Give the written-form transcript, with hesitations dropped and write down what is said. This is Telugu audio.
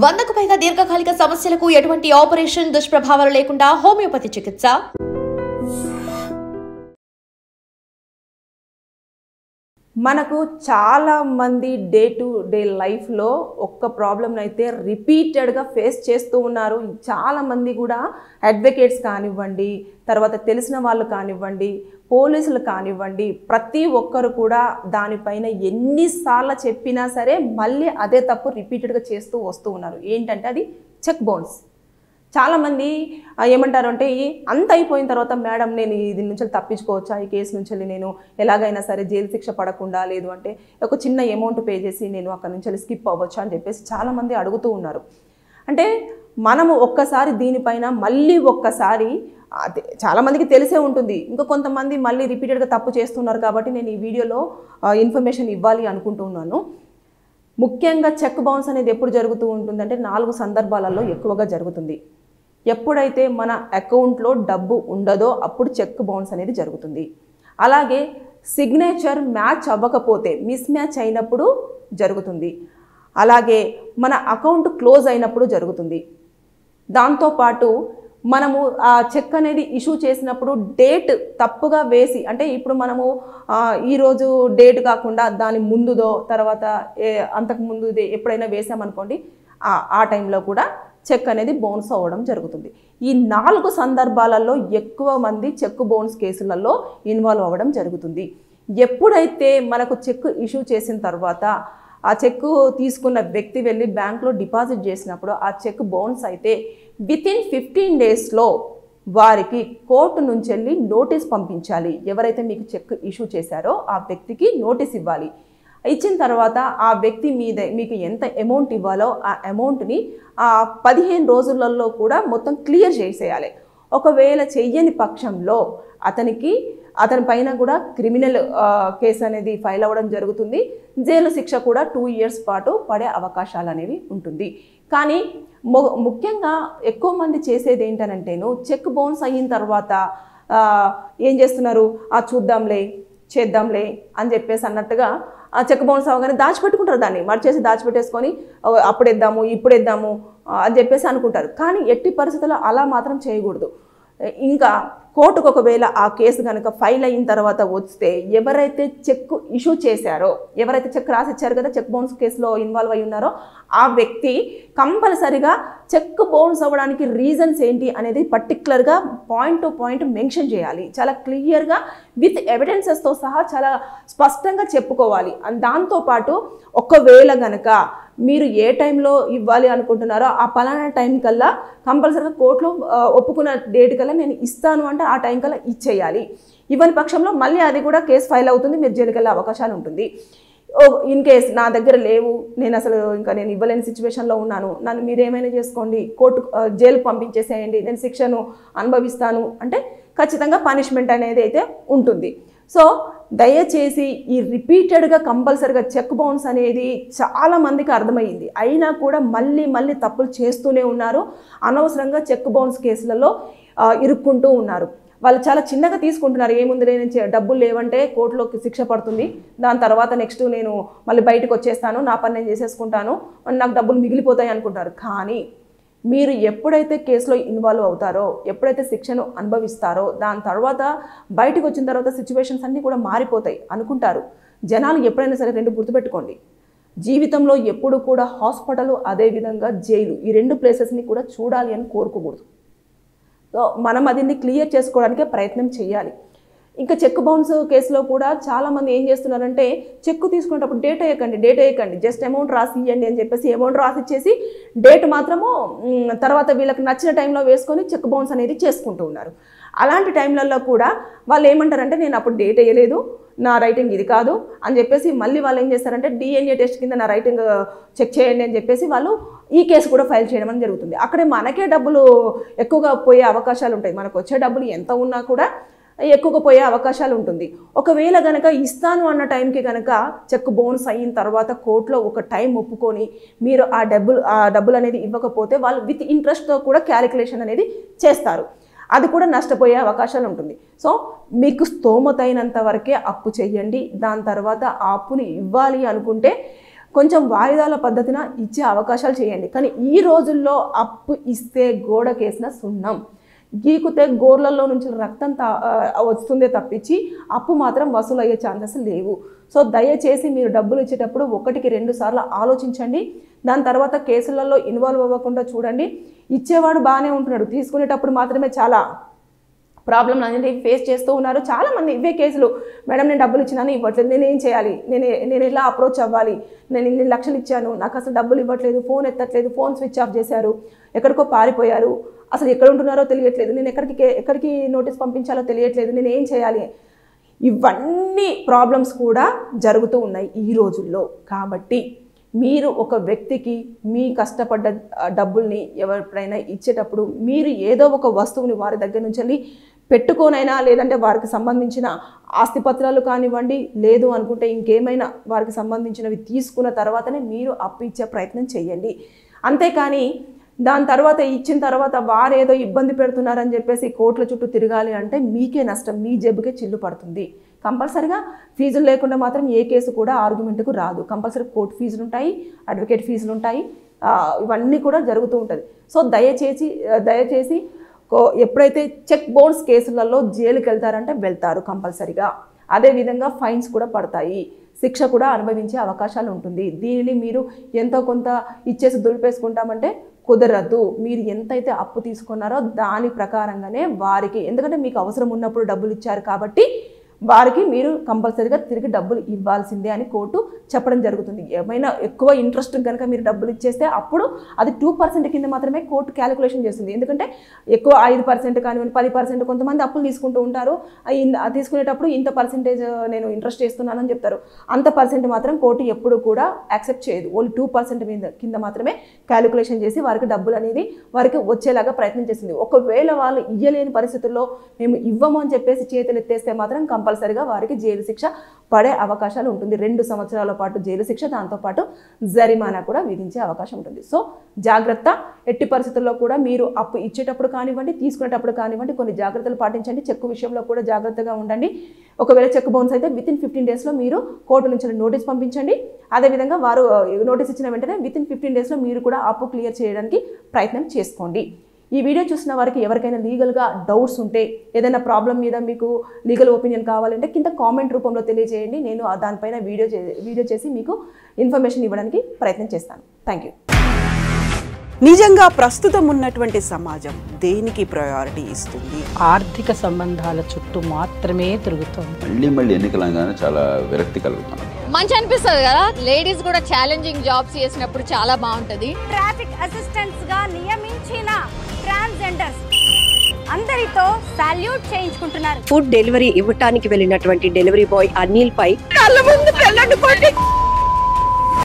100కు పైగా దీర్ఘకాలిక సమస్యలకు ఎటువంటి ఆపరేషన్ దుష్ప్రభావాలు లేకుండా హోమియోపతి చికిత్స. మనకు చాలా మంది డే టు డే లైఫ్లో ఒక్క ప్రాబ్లం అయితే రిపీటెడ్గా ఫేస్ చేస్తూ ఉన్నారు. చాలా మంది కూడా అడ్వకేట్స్ కానివ్వండి, తర్వాత తెలిసిన వాళ్ళు కానివ్వండి, పోలీసులు కానివ్వండి, ప్రతి ఒక్కరు కూడా దానిపైన ఎన్నిసార్లు చెప్పినా సరే మళ్ళీ అదే తప్పు రిపీటెడ్గా చేస్తూ వస్తూ ఉన్నారు. ఏంటంటే అది చెక్ బౌన్స్. చాలామంది ఏమంటారు అంటే అంత అయిపోయిన తర్వాత మేడం నేను దీని నుంచి తప్పించుకోవచ్చా, ఈ కేసు నుంచి నేను ఎలాగైనా సరే జైలు శిక్ష పడకుండా, లేదు అంటే ఒక చిన్న అమౌంట్ పే చేసి నేను అక్కడ నుంచి స్కిప్ అవ్వచ్చా అని చెప్పేసి చాలామంది అడుగుతూ ఉన్నారు. అంటే మనము ఒక్కసారి దీనిపైన మళ్ళీ ఒక్కసారి చాలామందికి తెలిసే ఉంటుంది, ఇంకా కొంతమంది మళ్ళీ రిపీటెడ్గా తప్పు చేస్తున్నారు కాబట్టి నేను ఈ వీడియోలో ఇన్ఫర్మేషన్ ఇవ్వాలి అనుకుంటున్నాను. ముఖ్యంగా చెక్ బౌన్స్ అనేది ఎప్పుడు జరుగుతూ ఉంటుందంటే 4 సందర్భాలలో ఎక్కువగా జరుగుతుంది. ఎప్పుడైతే మన అకౌంట్లో డబ్బు ఉండదో అప్పుడు చెక్ బౌన్స్ అనేది జరుగుతుంది. అలాగే సిగ్నేచర్ మ్యాచ్ అవ్వకపోతే, మిస్ మ్యాచ్ అయినప్పుడు జరుగుతుంది. అలాగే మన అకౌంట్ క్లోజ్ అయినప్పుడు జరుగుతుంది. దాంతోపాటు మనము ఆ చెక్ అనేది ఇష్యూ చేసినప్పుడు డేట్ తప్పుగా వేసి, అంటే ఇప్పుడు మనము ఈరోజు డేట్ కాకుండా దాని ముందుదో తర్వాత అంతకు ముందుదే ఎప్పుడైనా వేసామనుకోండి, ఆ టైంలో కూడా చెక్ అనేది బౌన్స్ అవ్వడం జరుగుతుంది. ఈ 4 సందర్భాలలో ఎక్కువ మంది చెక్ బౌన్స్ కేసులలో ఇన్వాల్వ్ అవ్వడం జరుగుతుంది. ఎప్పుడైతే మనకు చెక్ ఇష్యూ చేసిన తర్వాత ఆ చెక్ తీసుకున్న వ్యక్తి వెళ్ళి బ్యాంక్లో డిపాజిట్ చేసినప్పుడు ఆ చెక్ బౌన్స్ అయితే వితిన్ 15 డేస్లో వారికి కోర్టు నుంచి వెళ్ళి నోటీస్ పంపించాలి. ఎవరైతే మీకు చెక్ ఇష్యూ చేశారో ఆ వ్యక్తికి నోటీస్ ఇవ్వాలి. ఇచ్చిన తర్వాత ఆ వ్యక్తి మీద మీకు ఎంత అమౌంట్ ఇవ్వాలో ఆ అమౌంట్ని 15 రోజులలో కూడా మొత్తం క్లియర్ చేసేయాలి. ఒకవేళ చెయ్యని పక్షంలో అతని పైన కూడా క్రిమినల్ కేసు అనేది ఫైల్ అవ్వడం జరుగుతుంది. జైలు శిక్ష కూడా 2 ఇయర్స్ పాటు పడే అవకాశాలు అనేవి ఉంటుంది. కానీ ముఖ్యంగా ఎక్కువ మంది చేసేది ఏంటనంటేను, చెక్ బౌన్స్ అయిన తర్వాత ఏం చేస్తున్నారు, చూద్దాంలే చేద్దాంలే అని చెప్పేసి అన్నట్టుగా చెక్ బౌన్స్ అవగానే దాచిపెట్టుకుంటారు. దాన్ని మర్చేసి దాచిపెట్టేసుకొని అప్పుడేద్దాము ఇప్పుడేద్దాము అని చెప్పేసి అనుకుంటారు. కానీ ఎట్టి పరిస్థితుల్లో అలా మాత్రం చేయకూడదు. ఇంకా కోర్టుకు ఒకవేళ ఆ కేసు కనుక ఫైల్ అయిన తర్వాత వస్తే ఎవరైతే చెక్ ఇష్యూ చేశారో, ఎవరైతే చెక్ రాసిచ్చారు కదా, చెక్ బౌన్స్ కేసులో ఇన్వాల్వ్ అయి ఉన్నారో ఆ వ్యక్తి కంపల్సరిగా చెక్ బౌన్స్ అవ్వడానికి రీజన్స్ ఏంటి అనేది పర్టికులర్గా పాయింట్ టు పాయింట్ మెన్షన్ చేయాలి. చాలా క్లియర్గా విత్ ఎవిడెన్సెస్తో సహా చాలా స్పష్టంగా చెప్పుకోవాలి. దాంతోపాటు ఒకవేళ కనుక మీరు ఏ టైంలో ఇవ్వాలి అనుకుంటున్నారో ఆ పలానా టైం కల్లా కంపల్సరీగా కోర్టులో ఒప్పుకున్న డేట్ కల్లా నేను ఇస్తాను అంటే ఆ టైం కల్లా ఇచ్చేయాలి. ఇవ్వని పక్షంలో మళ్ళీ అది కూడా కేసు ఫైల్ అవుతుంది, మీరు జైలుకి వెళ్ళే అవకాశాలు ఉంటుంది. ఇన్ కేస్ నా దగ్గర లేవు, నేను ఇవ్వలేని సిచ్యువేషన్లో ఉన్నాను, నన్ను మీరేమైనా చేసుకోండి, కోర్టు జైలుకు పంపించేసేయండి, నేను శిక్షను అనుభవిస్తాను అంటే ఖచ్చితంగా పనిష్మెంట్ అనేది అయితే ఉంటుంది. సో దయచేసి ఈ రిపీటెడ్గా కంపల్సరీగా చెక్ బౌన్స్ అనేది చాలా మందికి అర్థమైంది, అయినా కూడా మళ్ళీ తప్పులు చేస్తూనే ఉన్నారు. అనవసరంగా చెక్ బౌన్స్ కేసులలో ఇరుక్కుంటూ ఉన్నారు. వాళ్ళు చాలా చిన్నగా తీసుకుంటున్నారు. ఏముంది, నేను డబ్బులు లేవంటే కోర్టులోకి శిక్ష పడుతుంది, దాని తర్వాత నెక్స్ట్ నేను మళ్ళీ బయటకు వచ్చేస్తాను, నా పని నేను చేసేసుకుంటాను, నాకు డబ్బులు మిగిలిపోతాయి అనుకుంటారు. కానీ మీరు ఎప్పుడైతే కేసులో ఇన్వాల్వ్ అవుతారో, ఎప్పుడైతే శిక్షను అనుభవిస్తారో, దాని తర్వాత బయటకు వచ్చిన తర్వాత సిచ్యువేషన్స్ అన్నీ కూడా మారిపోతాయి అనుకుంటారు. జనాలు ఎప్పుడైనా సరే 2 గుర్తుపెట్టుకోండి, జీవితంలో ఎప్పుడు కూడా హాస్పిటల్ అదేవిధంగా జైలు ఈ 2 ప్లేసెస్ని కూడా చూడాలి అని కోరుకోకూడదు. సో మనం అదిని క్లియర్ చేసుకోవడానికే ప్రయత్నం చేయాలి. ఇంకా చెక్ బౌన్స్ కేసులో కూడా చాలామంది ఏం చేస్తున్నారంటే, చెక్ తీసుకునేటప్పుడు డేట్ వేయకండి, జస్ట్ అమౌంట్ రాసి ఇవ్వండి అని చెప్పేసి అమౌంట్ రాసి ఇచ్చేసి డేట్ మాత్రము తర్వాత వీళ్ళకి నచ్చిన టైంలో వేసుకొని చెక్ బౌన్స్ అనేది చేసుకుంటూ ఉన్నారు. అలాంటి టైంలలో కూడా వాళ్ళు ఏమంటారంటే, నేను అప్పుడు డేట్ వేయలేదు, నా రైటింగ్ ఇది కాదు అని చెప్పేసి మళ్ళీ వాళ్ళు ఏం చేస్తారంటే DNA టెస్ట్ కింద నా రైటింగ్ చెక్ చేయండి అని చెప్పేసి వాళ్ళు ఈ కేసు కూడా ఫైల్ చేయడం అని జరుగుతుంది. అక్కడే మనకే డబ్బులు ఎక్కువగా పోయే అవకాశాలు ఉంటాయి. మనకు వచ్చే డబ్బులు ఎంత ఉన్నా కూడా ఎక్కువగా పోయే అవకాశాలు ఉంటుంది. ఒకవేళ కనుక ఇస్తాను అన్న టైంకి కనుక చెక్ బౌన్స్ అయిన తర్వాత కోర్టులో ఒక టైం ఒప్పుకొని మీరు ఆ డబ్బులు అనేది ఇవ్వకపోతే వాళ్ళు విత్ ఇంట్రెస్ట్తో కూడా క్యాలిక్యులేషన్ అనేది చేస్తారు. అది కూడా నష్టపోయే అవకాశాలు ఉంటుంది. సో మీకు స్తోమతైనంత వరకే అప్పు చేయండి. దాని తర్వాత ఆ అప్పుని ఇవ్వాలి అనుకుంటే కొంచెం వాయిదాల పద్ధతిన ఇచ్చే అవకాశాలు చేయండి. కానీ ఈ రోజుల్లో అప్పు ఇస్తే గోడకేసిన సున్నం, గీకుతే గోర్లలో నుంచి రక్తం వస్తుందే తప్పించి అప్పు మాత్రం వసూలు అయ్యే ఛాన్సెస్ లేవు. సో దయచేసి మీరు డబ్బులు ఇచ్చేటప్పుడు 1-2 సార్లు ఆలోచించండి. దాని తర్వాత కేసులలో ఇన్వాల్వ్ అవ్వకుండా చూడండి. ఇచ్చేవాడు బాగానే ఉంటున్నాడు, తీసుకునేటప్పుడు మాత్రమే చాలా ప్రాబ్లం అనేది ఫేస్ చేస్తూ ఉన్నారు చాలామంది. ఇవే కేసులు, మేడం నేను డబ్బులు ఇచ్చినాను ఇవ్వట్లేదు, నేను ఏం చేయాలి, నేను ఎలా అప్రోచ్ అవ్వాలి, నేను ఇన్ని లక్షలు ఇచ్చాను నాకు అసలు డబ్బులు ఇవ్వట్లేదు, ఫోన్ ఎత్తట్లేదు, ఫోన్ స్విచ్ ఆఫ్ చేశారు, ఎక్కడికో పారిపోయారు, అసలు ఎక్కడ ఉంటున్నారో తెలియట్లేదు, నేను ఎక్కడికి నోటీస్ పంపించాలో తెలియట్లేదు, నేను ఏం చేయాలి. ఇవన్నీ ప్రాబ్లమ్స్ కూడా జరుగుతూ ఉన్నాయి ఈ రోజుల్లో. కాబట్టి మీరు ఒక వ్యక్తికి మీ కష్టపడ్డ డబ్బుల్ని ఎవరిపైనా ఇచ్చేటప్పుడు మీరు ఏదో ఒక వస్తువుని వారి దగ్గర నుంచి పెట్టుకోనైనా, లేదంటే వారికి సంబంధించిన ఆస్తిపత్రాలు కానివ్వండి, లేదు అనుకుంటే ఇంకేమైనా వారికి సంబంధించినవి తీసుకున్న తర్వాతనే మీరు అప్పు ఇచ్చే ప్రయత్నం చేయండి. అంతేకాని దాని తర్వాత ఇచ్చిన తర్వాత వారేదో ఇబ్బంది పెడుతున్నారని చెప్పేసి కోర్టుల చుట్టూ తిరగాలి అంటే మీకే నష్టం, మీ జేబుకే చిల్లు పడుతుంది. కంపల్సరిగా ఫీజులు లేకుండా మాత్రం ఏ కేసు కూడా ఆర్గ్యుమెంట్కు రాదు. కంపల్సరీ కోర్టు ఫీజులు ఉంటాయి, అడ్వకేట్ ఫీజులు ఉంటాయి, ఇవన్నీ కూడా జరుగుతూ ఉంటుంది. సో దయచేసి ఎప్పుడైతే చెక్ బౌన్స్ కేసులలో జైలుకి వెళ్తారంటే వెళ్తారు కంపల్సరిగా. అదేవిధంగా ఫైన్స్ కూడా పడతాయి, శిక్ష కూడా అనుభవించే అవకాశాలు ఉంటుంది. దీనిని మీరు ఎంతో కొంత ఇచ్చేసి దులిపేసుకుంటామంటే కుదరద్దు. మీరు ఎంతైతే అప్పు తీసుకున్నారో దాని ప్రకారంగానే వారికి, ఎందుకంటే మీకు అవసరం ఉన్నప్పుడు డబ్బులు ఇచ్చారు కాబట్టి వారికి మీరు కంపల్సరీగా తిరిగి డబ్బులు ఇవ్వాల్సిందే అని కోర్టు చెప్పడం జరుగుతుంది. ఏమైనా ఎక్కువ ఇంట్రెస్ట్ కనుక మీరు డబ్బులు ఇచ్చేస్తే అప్పుడు అది 2% కింద మాత్రమే కోర్టు క్యాలిక్యులేషన్ చేస్తుంది. ఎందుకంటే ఎక్కువ 5% కానివ్వండి, 10% కొంతమంది అప్పులు తీసుకుంటూ ఉంటారు. తీసుకునేటప్పుడు ఇంత పర్సెంటేజ్ నేను ఇంట్రెస్ట్ చేస్తున్నానని చెప్తారు. అంత పర్సెంట్ మాత్రం కోర్టు ఎప్పుడు కూడా యాక్సెప్ట్ చేయదు. ఓన్లీ 2% కింద మాత్రమే క్యాలిక్యులేషన్ చేసి వారికి డబ్బులు అనేది వారికి వచ్చేలాగా ప్రయత్నం చేస్తుంది. ఒకవేళ వాళ్ళు ఇయ్యలేని పరిస్థితుల్లో మేము ఇవ్వము అని చెప్పేసి చేతులు ఎత్తేస్తే మాత్రం కంపల్సరిగా వారికి జైలు శిక్ష పడే అవకాశాలు ఉంటుంది. 2 సంవత్సరాల పాటు జైలు శిక్ష, దాంతోపాటు జరిమానా కూడా విధించే అవకాశం ఉంటుంది. సో జాగ్రత్త. ఎట్టి పరిస్థితుల్లో కూడా మీరు అప్పు ఇచ్చేటప్పుడు కానివ్వండి, తీసుకునేటప్పుడు కానివ్వండి కొన్ని జాగ్రత్తలు పాటించండి. చెక్కు విషయంలో కూడా జాగ్రత్తగా ఉండండి. ఒకవేళ చెక్ బౌన్స్ అయితే వితిన్ 15 డేస్లో మీరు కోర్టు నుంచి నోటీస్ పంపించండి. అదేవిధంగా వారు నోటీస్ ఇచ్చిన వెంటనే వితిన్ 15 డేస్లో మీరు కూడా అప్పు క్లియర్ చేయడానికి ప్రయత్నం చేసుకోండి. ఈ వీడియో చూసిన వారికి ఎవరికైనా లీగల్గా డౌట్స్ ఉంటే, ఏదైనా ప్రాబ్లం మీద మీకు లీగల్ ఒపీనియన్ కావాలంటే కింద కామెంట్ రూపంలో తెలియజేయండి. నేను దానిపైన వీడియో చేసి మీకు ఇన్ఫర్మేషన్ ఇవ్వడానికి ప్రయత్నం చేస్తాను. Thank you. నిజంగా ప్రస్తుతం ఉన్నటువంటి సమాజం దేనికి ప్రయారిటీ ఇస్తుంది? ఆర్థిక సంబంధాల చుట్టూ మాత్రమే తిరుగుతుంది. మళ్ళీ ఎన్నికలంగానే చాలా విరక్తి కలుగుతాం. మంచి అనిపిస్తుంది కదా, లేడీస్ కూడా ఛాలెంజింగ్ జాబ్స్ చేసినప్పుడు చాలా బాగుంటది. ట్రాఫిక్ అసిస్టెంట్స్ గా నియమించిన ట్రాన్స్జెండర్స్ అందరితో సాల్యూట్ చేయించుకుంటున్నారు. ఫుడ్ డెలివరీ ఇవ్వటానికి వెళ్ళినటువంటి డెలివరీ బాయ్ అనిల్ పై కళ్ళ ముందు